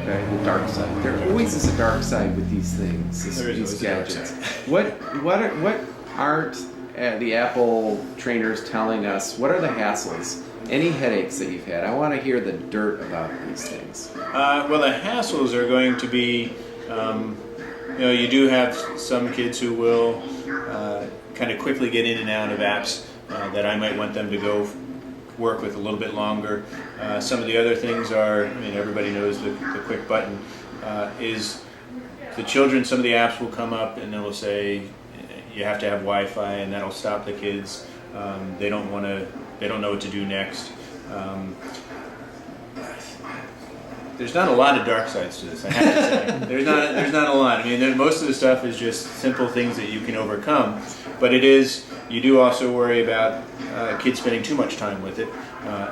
Okay, the dark side. There always is a dark side with these things, these gadgets. What aren't the Apple trainers telling us? What are the hassles? Any headaches that you've had? I want to hear the dirt about these things. Well, the hassles are going to be, you do have some kids who will kind of quickly get in and out of apps that I might want them to go work with a little bit longer. Some of the other things are, everybody knows the quick button is the children. Some of the apps will come up and they will say you have to have Wi-Fi, and that'll stop the kids. They don't know what to do next. There's not a lot of dark sides to this, I have to say. There's not a lot. Most of the stuff is just simple things that you can overcome, but you do also worry about kids spending too much time with it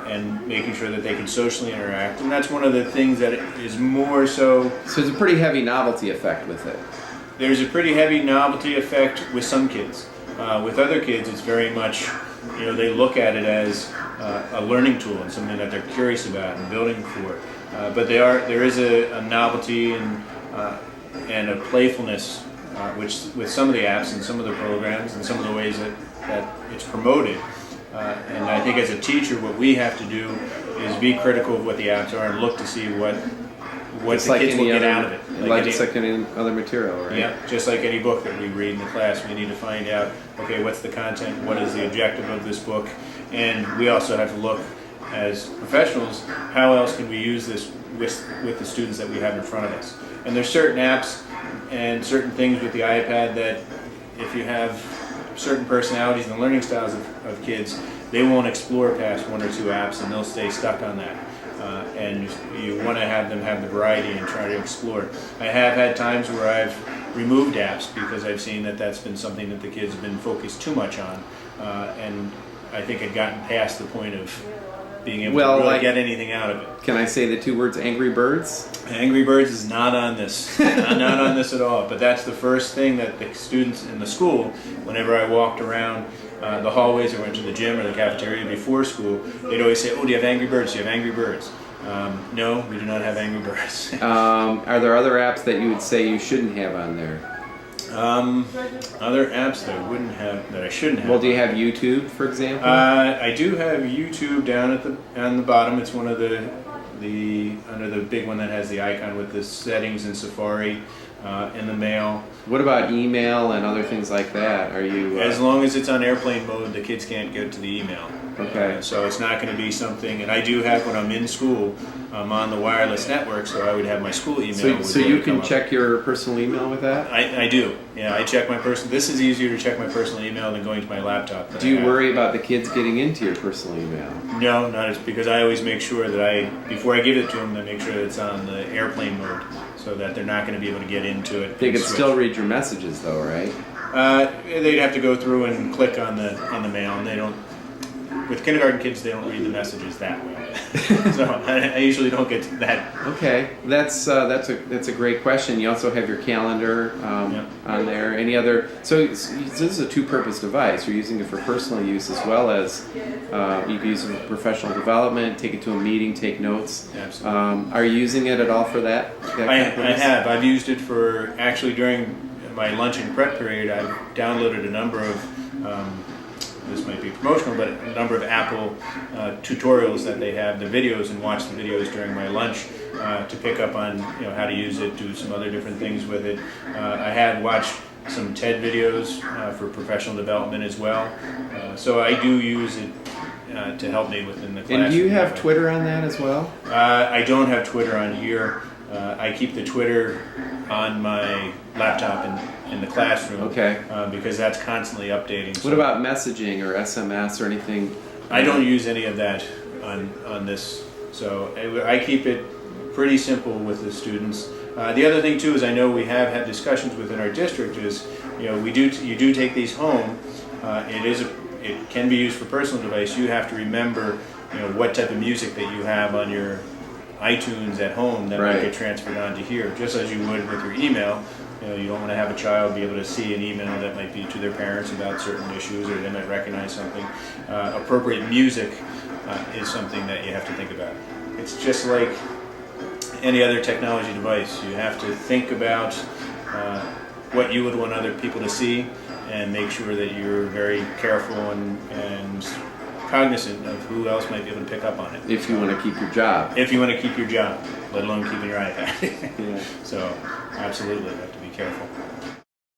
and making sure that they can socially interact, and that's one of the things that is more so. So there's a pretty heavy novelty effect with it. There's a pretty heavy novelty effect with some kids. With other kids, it's very much, they look at it as a learning tool and something that they're curious about and building for. But there is a novelty and a playfulness which with some of the apps and some of the programs and some of the ways that it's promoted. And I think as a teacher, what we have to do is be critical of what the apps are and look to see what the kids will get out of it. Like any other material, right? Yeah, just like any book that we read in the class, we need to find out, okay, what's the content, what is the objective of this book, and we also have to look as professionals, how else can we use this with the students that we have in front of us. And there's certain apps and certain things with the iPad that if you have certain personalities and learning styles of kids, they won't explore past one or two apps and they'll stay stuck on that. And you want to have them have the variety and try to explore. I have had times where I've removed apps because I've seen that that's been something that the kids have been focused too much on, and I think had gotten past the point of being able to really get anything out of it. Can I say the two words Angry Birds? Angry Birds is not on this. not on this at all. But that's the first thing that the students in the school, whenever I walked around the hallways or went to the gym or the cafeteria before school, they'd always say, "Oh, do you have Angry Birds? Do you have Angry Birds?" No, we do not have Angry Birds. Are there other apps that you would say you shouldn't have on there? Other apps that I wouldn't have, that I shouldn't have. Well, do you have YouTube, for example? I do have YouTube down on the bottom. It's one of the under the big one that has the icon with the settings in Safari, in the mail. What about email and other things like that? Are you as long as it's on airplane mode, the kids can't get to the email. Okay. So it's not going to be something, and I do have when I'm in school, I'm on the wireless network, so I would have my school email. So you can check your personal email with that? I do. Yeah, I check my personal. This is easier to check my personal email than going to my laptop. Do you worry about the kids getting into your personal email? No, not because I always make sure that before I give it to them, I make sure that it's on the airplane mode, so that they're not going to be able to get into it. They could still read your messages, though, right? They'd have to go through and click on the mail, and they don't. With kindergarten kids, they don't read the messages that way, so I usually don't get to that. Okay, that's a great question. You also have your calendar on there. Any other? So this is a two-purpose device. You're using it for personal use as well as you can use it for professional development. Take it to a meeting, take notes. Absolutely. Are you using it at all for that? I have. I've used it for actually during my lunch and prep period. I've downloaded a number of. This might be promotional, but a number of Apple tutorials that they have, the videos, and watch the videos during my lunch to pick up on how to use it, do some other different things with it. I have watched some TED videos for professional development as well, so I do use it to help me within the classroom. And do you have Twitter on that as well? I don't have Twitter on here. I keep the Twitter on my laptop in the classroom. Okay. Because that's constantly updating. So. What about messaging or SMS or anything? I don't use any of that on this. So I keep it pretty simple with the students. The other thing too is I know we have had discussions within our district is you do take these home. It can be used for personal device. You have to remember what type of music that you have on your iTunes at home that might get transferred onto here, just as you would with your email. You don't want to have a child be able to see an email that might be to their parents about certain issues, or they might recognize something. Appropriate music is something that you have to think about. It's just like any other technology device. You have to think about what you would want other people to see, and make sure that you're very careful and cognizant of who else might be able to pick up on it. If you want to keep your job. If you want to keep your job, let alone keeping your iPad. Yeah. So, absolutely, you have to be careful.